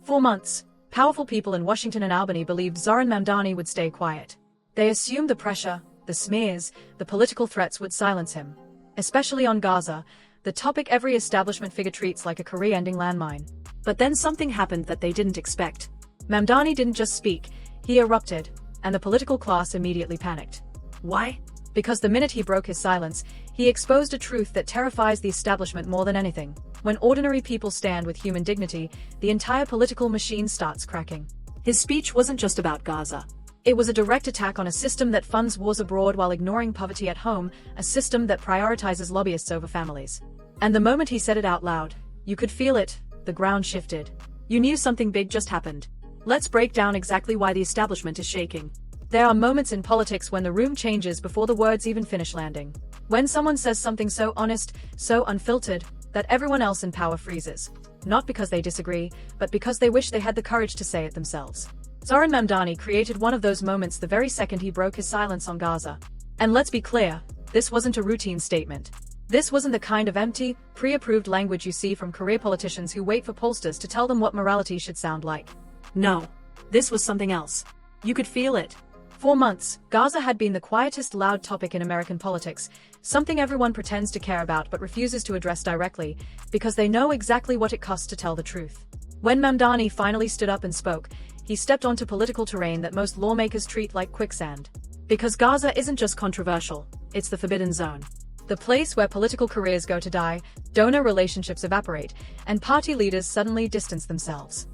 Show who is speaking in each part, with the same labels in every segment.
Speaker 1: For months, powerful people in Washington and Albany believed Zohran Mamdani would stay quiet. They assumed the pressure, the smears, the political threats would silence him. Especially on Gaza, the topic every establishment figure treats like a career-ending landmine. But then something happened that they didn't expect. Mamdani didn't just speak, he erupted, and the political class immediately panicked. Why? Because the minute he broke his silence, he exposed a truth that terrifies the establishment more than anything. When ordinary people stand with human dignity, the entire political machine starts cracking. His speech wasn't just about Gaza. It was a direct attack on a system that funds wars abroad while ignoring poverty at home, a system that prioritizes lobbyists over families. And the moment he said it out loud, you could feel it, the ground shifted. You knew something big just happened. Let's break down exactly why the establishment is shaking. There are moments in politics when the room changes before the words even finish landing. When someone says something so honest, so unfiltered, that everyone else in power freezes. Not because they disagree, but because they wish they had the courage to say it themselves. Zohran Mamdani created one of those moments the very second he broke his silence on Gaza. And let's be clear, this wasn't a routine statement. This wasn't the kind of empty, pre-approved language you see from career politicians who wait for pollsters to tell them what morality should sound like. No. This was something else. You could feel it. For months, Gaza had been the quietest loud topic in American politics, something everyone pretends to care about but refuses to address directly, because they know exactly what it costs to tell the truth. When Mamdani finally stood up and spoke, he stepped onto political terrain that most lawmakers treat like quicksand. Because Gaza isn't just controversial, it's the forbidden zone. The place where political careers go to die, donor relationships evaporate, and party leaders suddenly distance themselves.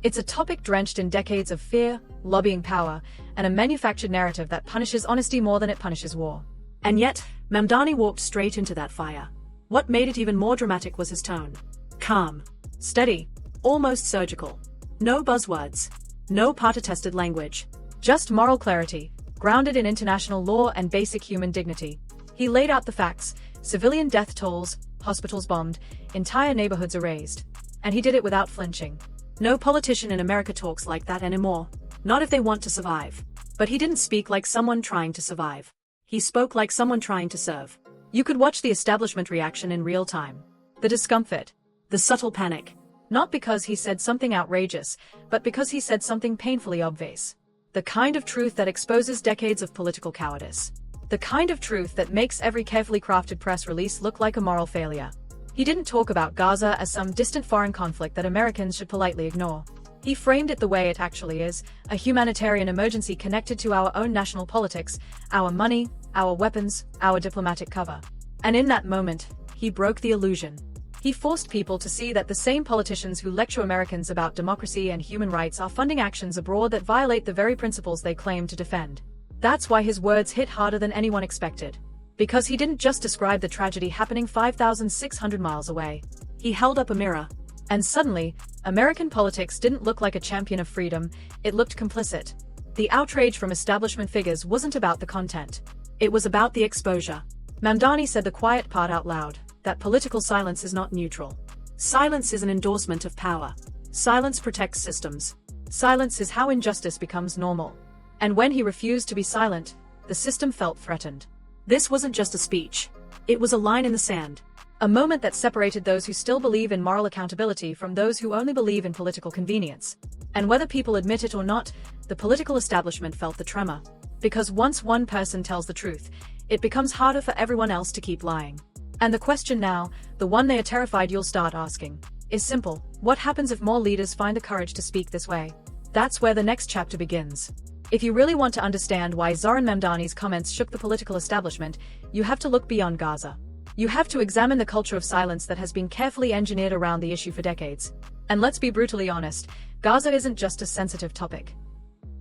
Speaker 1: It's a topic drenched in decades of fear, lobbying power, and a manufactured narrative that punishes honesty more than it punishes war. And yet, Mamdani walked straight into that fire. What made it even more dramatic was his tone. Calm. Steady. Almost surgical. No buzzwords. No party-tested language. Just moral clarity, grounded in international law and basic human dignity. He laid out the facts: civilian death tolls, hospitals bombed, entire neighborhoods erased. And he did it without flinching. No politician in America talks like that anymore. Not if they want to survive. But he didn't speak like someone trying to survive. He spoke like someone trying to serve. You could watch the establishment reaction in real time. The discomfort. The subtle panic. Not because he said something outrageous, but because he said something painfully obvious. The kind of truth that exposes decades of political cowardice. The kind of truth that makes every carefully crafted press release look like a moral failure. He didn't talk about Gaza as some distant foreign conflict that Americans should politely ignore. He framed it the way it actually is, a humanitarian emergency connected to our own national politics, our money, our weapons, our diplomatic cover. And in that moment, he broke the illusion. He forced people to see that the same politicians who lecture Americans about democracy and human rights are funding actions abroad that violate the very principles they claim to defend. That's why his words hit harder than anyone expected. Because he didn't just describe the tragedy happening 5,600 miles away. He held up a mirror. And suddenly, American politics didn't look like a champion of freedom, it looked complicit. The outrage from establishment figures wasn't about the content. It was about the exposure. Mamdani said the quiet part out loud, that political silence is not neutral. Silence is an endorsement of power. Silence protects systems. Silence is how injustice becomes normal. And when he refused to be silent, the system felt threatened. This wasn't just a speech. It was a line in the sand. A moment that separated those who still believe in moral accountability from those who only believe in political convenience. And whether people admit it or not, the political establishment felt the tremor. Because once one person tells the truth, it becomes harder for everyone else to keep lying. And the question now, the one they are terrified you'll start asking, is simple. What happens if more leaders find the courage to speak this way? That's where the next chapter begins. If you really want to understand why Zohran Mamdani's comments shook the political establishment, you have to look beyond Gaza. You have to examine the culture of silence that has been carefully engineered around the issue for decades. And let's be brutally honest, Gaza isn't just a sensitive topic.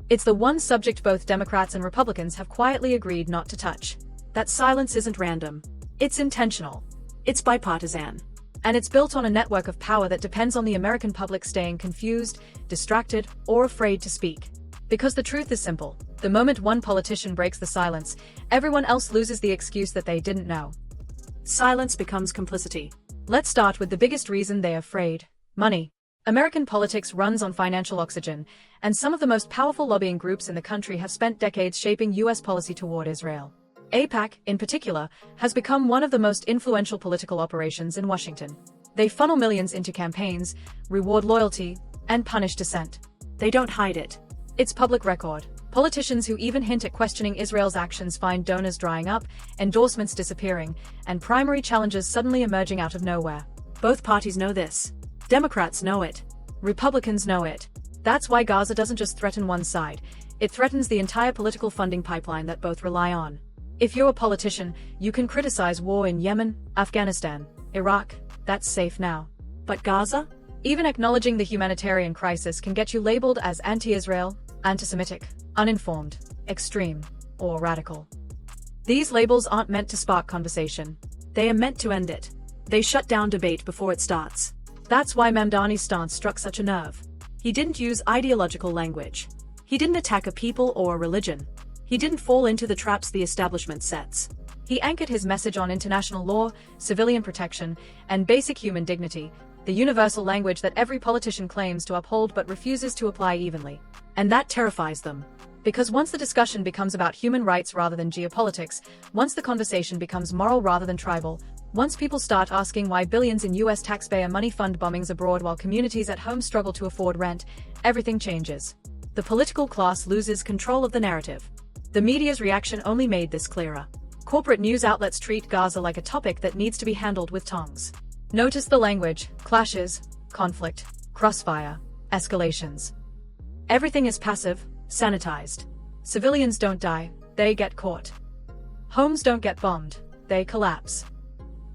Speaker 1: It's the one subject both Democrats and Republicans have quietly agreed not to touch. That silence isn't random. It's intentional. It's bipartisan. And it's built on a network of power that depends on the American public staying confused, distracted, or afraid to speak. Because the truth is simple. The moment one politician breaks the silence, everyone else loses the excuse that they didn't know. Silence becomes complicity. Let's start with the biggest reason they're afraid: money. American politics runs on financial oxygen, and some of the most powerful lobbying groups in the country have spent decades shaping U.S. policy toward Israel. AIPAC, in particular, has become one of the most influential political operations in Washington. They funnel millions into campaigns, reward loyalty, and punish dissent. They don't hide it. It's public record. Politicians who even hint at questioning Israel's actions find donors drying up, endorsements disappearing, and primary challenges suddenly emerging out of nowhere. Both parties know this. Democrats know it. Republicans know it. That's why Gaza doesn't just threaten one side, it threatens the entire political funding pipeline that both rely on. If you're a politician, you can criticize war in Yemen, Afghanistan, Iraq, that's safe now. But Gaza? Even acknowledging the humanitarian crisis can get you labeled as anti-Israel, anti-Semitic, uninformed, extreme, or radical. These labels aren't meant to spark conversation. They are meant to end it. They shut down debate before it starts. That's why Mamdani's stance struck such a nerve. He didn't use ideological language. He didn't attack a people or a religion. He didn't fall into the traps the establishment sets. He anchored his message on international law, civilian protection, and basic human dignity, the universal language that every politician claims to uphold but refuses to apply evenly. And that terrifies them. Because once the discussion becomes about human rights rather than geopolitics, once the conversation becomes moral rather than tribal, once people start asking why billions in US taxpayer money fund bombings abroad while communities at home struggle to afford rent, everything changes. The political class loses control of the narrative. The media's reaction only made this clearer. Corporate news outlets treat Gaza like a topic that needs to be handled with tongs. Notice the language: clashes, conflict, crossfire, escalations. Everything is passive, sanitized. Civilians don't die, they get caught. Homes don't get bombed, they collapse.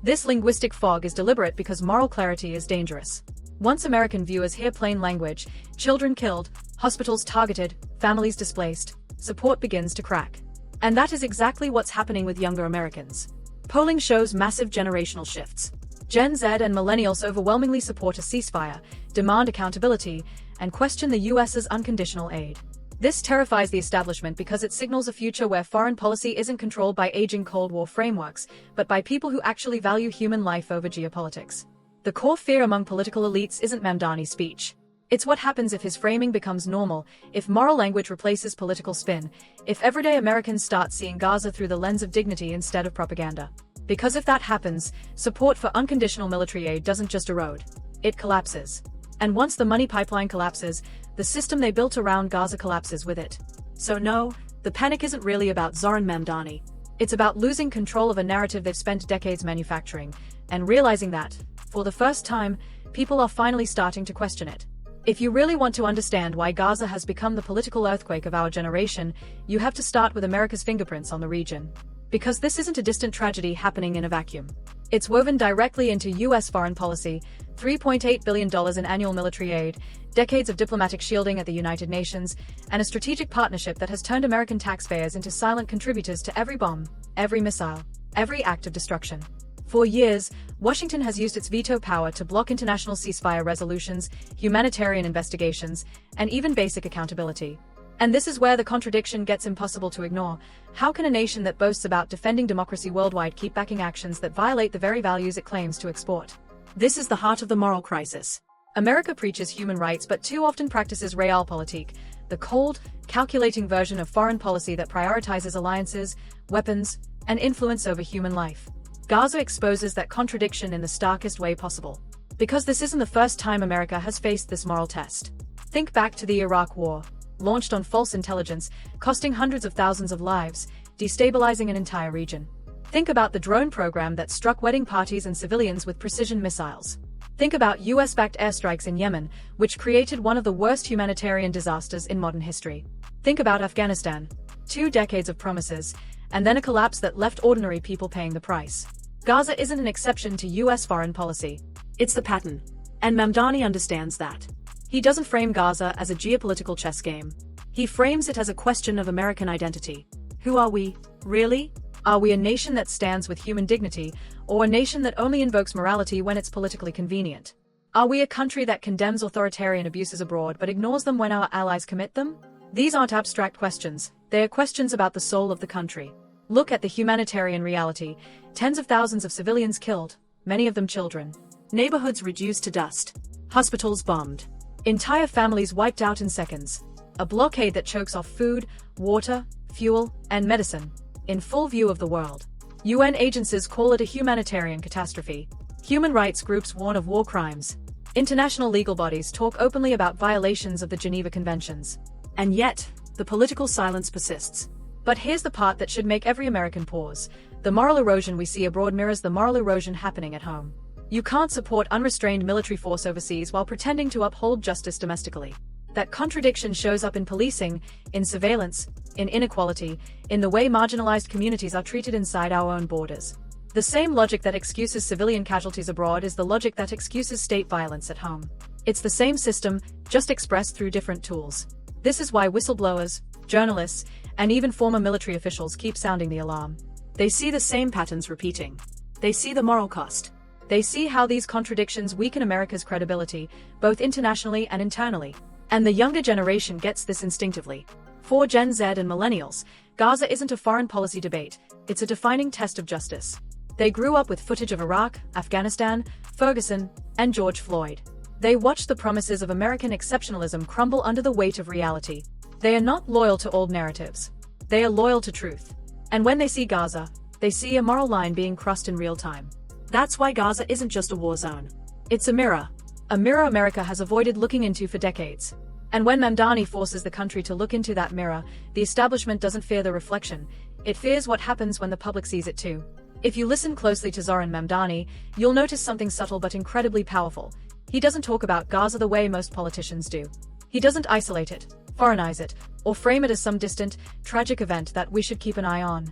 Speaker 1: This linguistic fog is deliberate because moral clarity is dangerous. Once American viewers hear plain language, children killed, hospitals targeted, families displaced, support begins to crack. And that is exactly what's happening with younger Americans. Polling shows massive generational shifts. Gen Z and millennials overwhelmingly support a ceasefire, demand accountability, and question the US's unconditional aid. This terrifies the establishment because it signals a future where foreign policy isn't controlled by aging Cold War frameworks, but by people who actually value human life over geopolitics. The core fear among political elites isn't Mamdani's speech. It's what happens if his framing becomes normal, if moral language replaces political spin, if everyday Americans start seeing Gaza through the lens of dignity instead of propaganda. Because if that happens, support for unconditional military aid doesn't just erode, it collapses. And once the money pipeline collapses, the system they built around Gaza collapses with it. So no, the panic isn't really about Zohran Mamdani. It's about losing control of a narrative they've spent decades manufacturing, and realizing that, for the first time, people are finally starting to question it. If you really want to understand why Gaza has become the political earthquake of our generation, you have to start with America's fingerprints on the region. Because this isn't a distant tragedy happening in a vacuum. It's woven directly into US foreign policy, $3.8 billion in annual military aid, decades of diplomatic shielding at the United Nations, and a strategic partnership that has turned American taxpayers into silent contributors to every bomb, every missile, every act of destruction. For years, Washington has used its veto power to block international ceasefire resolutions, humanitarian investigations, and even basic accountability. And this is where the contradiction gets impossible to ignore. How can a nation that boasts about defending democracy worldwide keep backing actions that violate the very values it claims to export? This is the heart of the moral crisis. America preaches human rights but too often practices realpolitik, the cold, calculating version of foreign policy that prioritizes alliances, weapons, and influence over human life. Gaza exposes that contradiction in the starkest way possible. Because this isn't the first time America has faced this moral test. Think back to the Iraq War. Launched on false intelligence, costing hundreds of thousands of lives, destabilizing an entire region. Think about the drone program that struck wedding parties and civilians with precision missiles. Think about US-backed airstrikes in Yemen, which created one of the worst humanitarian disasters in modern history. Think about Afghanistan. 2 decades of promises, and then a collapse that left ordinary people paying the price. Gaza isn't an exception to US foreign policy. It's the pattern. And Mamdani understands that. He doesn't frame Gaza as a geopolitical chess game. He frames it as a question of American identity. Who are we, really? Are we a nation that stands with human dignity, or a nation that only invokes morality when it's politically convenient? Are we a country that condemns authoritarian abuses abroad but ignores them when our allies commit them? These aren't abstract questions, they are questions about the soul of the country. Look at the humanitarian reality: tens of thousands of civilians killed, many of them children. Neighborhoods reduced to dust. Hospitals bombed. Entire families wiped out in seconds. A blockade that chokes off food, water, fuel, and medicine, in full view of the world. UN agencies call it a humanitarian catastrophe. Human rights groups warn of war crimes. International legal bodies talk openly about violations of the Geneva Conventions. And yet, the political silence persists. But here's the part that should make every American pause. The moral erosion we see abroad mirrors the moral erosion happening at home. You can't support unrestrained military force overseas while pretending to uphold justice domestically. That contradiction shows up in policing, in surveillance, in inequality, in the way marginalized communities are treated inside our own borders. The same logic that excuses civilian casualties abroad is the logic that excuses state violence at home. It's the same system, just expressed through different tools. This is why whistleblowers, journalists, and even former military officials keep sounding the alarm. They see the same patterns repeating. They see the moral cost. They see how these contradictions weaken America's credibility, both internationally and internally. And the younger generation gets this instinctively. For Gen Z and millennials, Gaza isn't a foreign policy debate, it's a defining test of justice. They grew up with footage of Iraq, Afghanistan, Ferguson, and George Floyd. They watched the promises of American exceptionalism crumble under the weight of reality. They are not loyal to old narratives. They are loyal to truth. And when they see Gaza, they see a moral line being crossed in real time. That's why Gaza isn't just a war zone. It's a mirror America has avoided looking into for decades. And when Mamdani forces the country to look into that mirror, the establishment doesn't fear the reflection, it fears what happens when the public sees it too. If you listen closely to Zohran Mamdani, you'll notice something subtle but incredibly powerful. He doesn't talk about Gaza the way most politicians do. He doesn't isolate it, foreignize it, or frame it as some distant, tragic event that we should keep an eye on.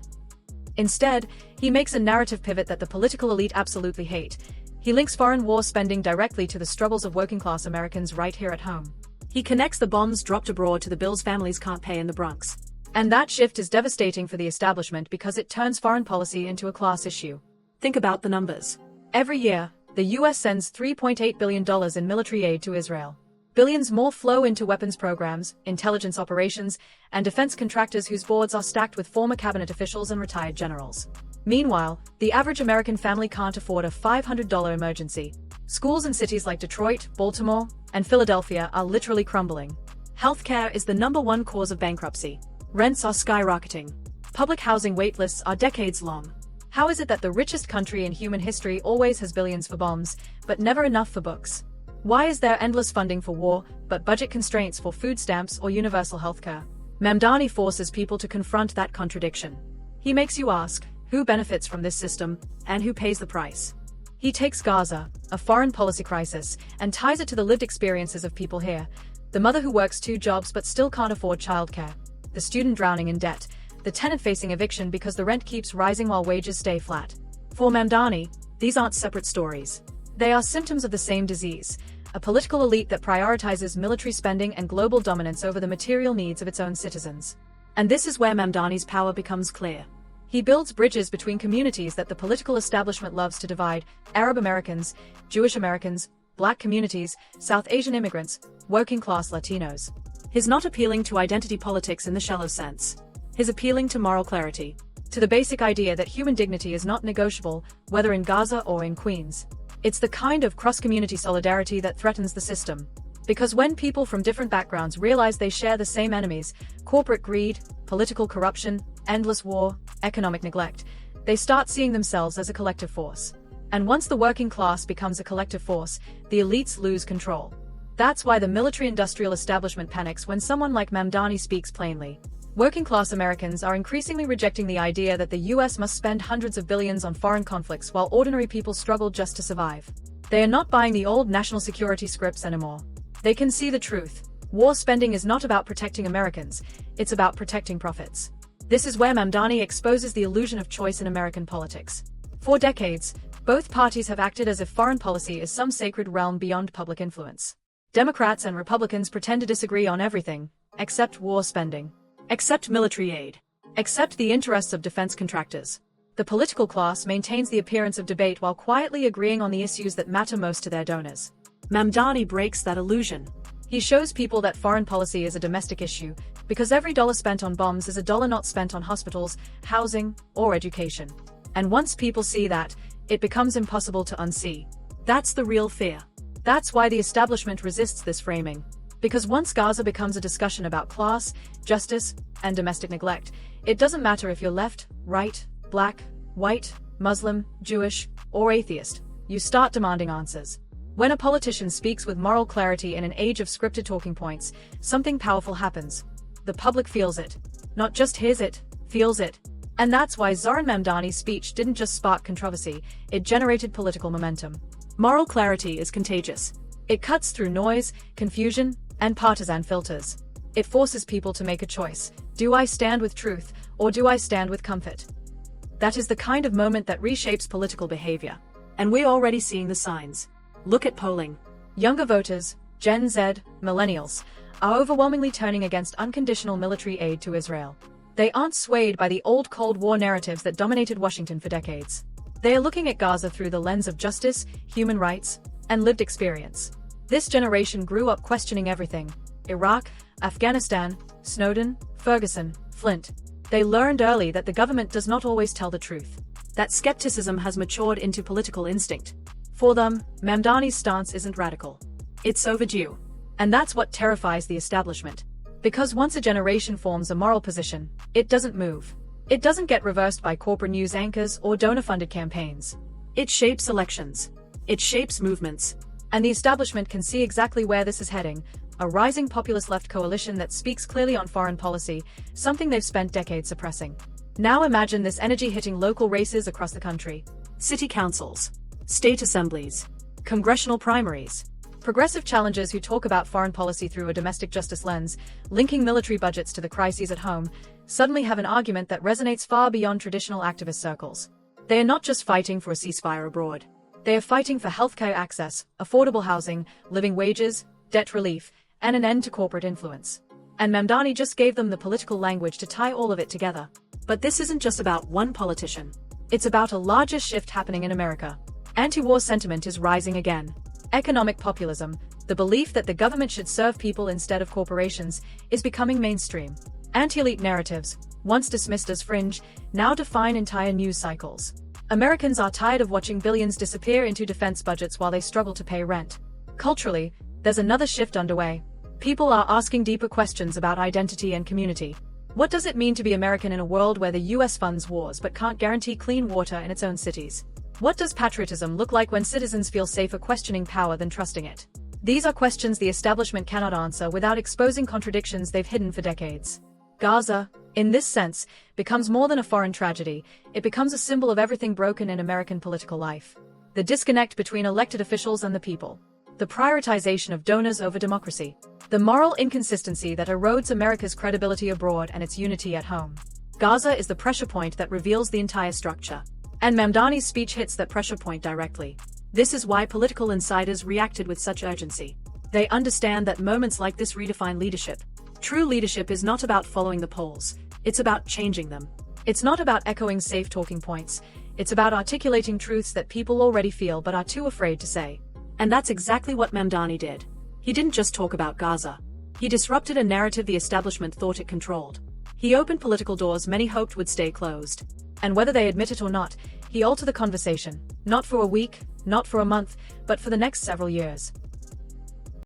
Speaker 1: Instead, he makes a narrative pivot that the political elite absolutely hate. He links foreign war spending directly to the struggles of working-class Americans right here at home. He connects the bombs dropped abroad to the bills families can't pay in the Bronx. And that shift is devastating for the establishment because it turns foreign policy into a class issue. Think about the numbers. Every year, the US sends $3.8 billion in military aid to Israel. Billions more flow into weapons programs, intelligence operations, and defense contractors whose boards are stacked with former cabinet officials and retired generals. Meanwhile, the average American family can't afford a $500 emergency. Schools in cities like Detroit, Baltimore, and Philadelphia are literally crumbling. Healthcare is the #1 cause of bankruptcy. Rents are skyrocketing. Public housing waitlists are decades long. How is it that the richest country in human history always has billions for bombs, but never enough for books? Why is there endless funding for war, but budget constraints for food stamps or universal healthcare? Mamdani forces people to confront that contradiction. He makes you ask, who benefits from this system, and who pays the price? He takes Gaza, a foreign policy crisis, and ties it to the lived experiences of people here. The mother who works 2 jobs but still can't afford childcare. The student drowning in debt. The tenant facing eviction because the rent keeps rising while wages stay flat. For Mamdani, these aren't separate stories. They are symptoms of the same disease, a political elite that prioritizes military spending and global dominance over the material needs of its own citizens. And this is where Mamdani's power becomes clear. He builds bridges between communities that the political establishment loves to divide: Arab Americans, Jewish Americans, Black communities, South Asian immigrants, working-class Latinos. He's not appealing to identity politics in the shallow sense. He's appealing to moral clarity, to the basic idea that human dignity is not negotiable, whether in Gaza or in Queens. It's the kind of cross-community solidarity that threatens the system. Because when people from different backgrounds realize they share the same enemies, corporate greed, political corruption, endless war, economic neglect, they start seeing themselves as a collective force. And once the working class becomes a collective force, the elites lose control. That's why the military-industrial establishment panics when someone like Mamdani speaks plainly. Working-class Americans are increasingly rejecting the idea that the US must spend hundreds of billions on foreign conflicts while ordinary people struggle just to survive. They are not buying the old national security scripts anymore. They can see the truth. War spending is not about protecting Americans, it's about protecting profits. This is where Mamdani exposes the illusion of choice in American politics. For decades, both parties have acted as if foreign policy is some sacred realm beyond public influence. Democrats and Republicans pretend to disagree on everything, except war spending. Except military aid. Except the interests of defense contractors. The political class maintains the appearance of debate while quietly agreeing on the issues that matter most to their donors. Mamdani breaks that illusion. He shows people that foreign policy is a domestic issue, because every dollar spent on bombs is a dollar not spent on hospitals, housing, or education. And once people see that, it becomes impossible to unsee. That's the real fear. That's why the establishment resists this framing. Because once Gaza becomes a discussion about class, justice, and domestic neglect, it doesn't matter if you're left, right, black, white, Muslim, Jewish, or atheist. You start demanding answers. When a politician speaks with moral clarity in an age of scripted talking points, something powerful happens. The public feels it. Not just hears it, feels it. And that's why Zohran Mamdani's speech didn't just spark controversy, it generated political momentum. Moral clarity is contagious. It cuts through noise, confusion, and partisan filters. It forces people to make a choice. Do I stand with truth, or do I stand with comfort? That is the kind of moment that reshapes political behavior. And we're already seeing the signs. Look at polling. Younger voters, Gen Z, millennials, are overwhelmingly turning against unconditional military aid to Israel. They aren't swayed by the old Cold War narratives that dominated Washington for decades. They are looking at Gaza through the lens of justice, human rights, and lived experience. This generation grew up questioning everything: Iraq, Afghanistan, Snowden, Ferguson, Flint. They learned early that the government does not always tell the truth. That skepticism has matured into political instinct. For them, Mamdani's stance isn't radical. It's overdue. And that's what terrifies the establishment. Because once a generation forms a moral position, it doesn't move. It doesn't get reversed by corporate news anchors or donor-funded campaigns. It shapes elections. It shapes movements. And the establishment can see exactly where this is heading: a rising populist left coalition that speaks clearly on foreign policy, something they've spent decades suppressing. Now imagine this energy hitting local races across the country. City councils, state assemblies, congressional primaries. Progressive challengers who talk about foreign policy through a domestic justice lens, linking military budgets to the crises at home, suddenly have an argument that resonates far beyond traditional activist circles. They are not just fighting for a ceasefire abroad. They are fighting for healthcare access, affordable housing, living wages, debt relief, and an end to corporate influence. And Mamdani just gave them the political language to tie all of it together. But this isn't just about one politician. It's about a larger shift happening in America. Anti-war sentiment is rising again. Economic populism, the belief that the government should serve people instead of corporations, is becoming mainstream. Anti-elite narratives, once dismissed as fringe, now define entire news cycles. Americans are tired of watching billions disappear into defense budgets while they struggle to pay rent. Culturally, there's another shift underway. People are asking deeper questions about identity and community. What does it mean to be American in a world where the US funds wars but can't guarantee clean water in its own cities? What does patriotism look like when citizens feel safer questioning power than trusting it? These are questions the establishment cannot answer without exposing contradictions they've hidden for decades. Gaza, in this sense, becomes more than a foreign tragedy. It becomes a symbol of everything broken in American political life. The disconnect between elected officials and the people. The prioritization of donors over democracy. The moral inconsistency that erodes America's credibility abroad and its unity at home. Gaza is the pressure point that reveals the entire structure. And Mamdani's speech hits that pressure point directly. This is why political insiders reacted with such urgency. They understand that moments like this redefine leadership. True leadership is not about following the polls. It's about changing them. It's not about echoing safe talking points. It's about articulating truths that people already feel but are too afraid to say. And that's exactly what Mamdani did. He didn't just talk about Gaza. He disrupted a narrative the establishment thought it controlled. He opened political doors many hoped would stay closed. And whether they admit it or not, he altered the conversation, not for a week, not for a month, but for the next several years.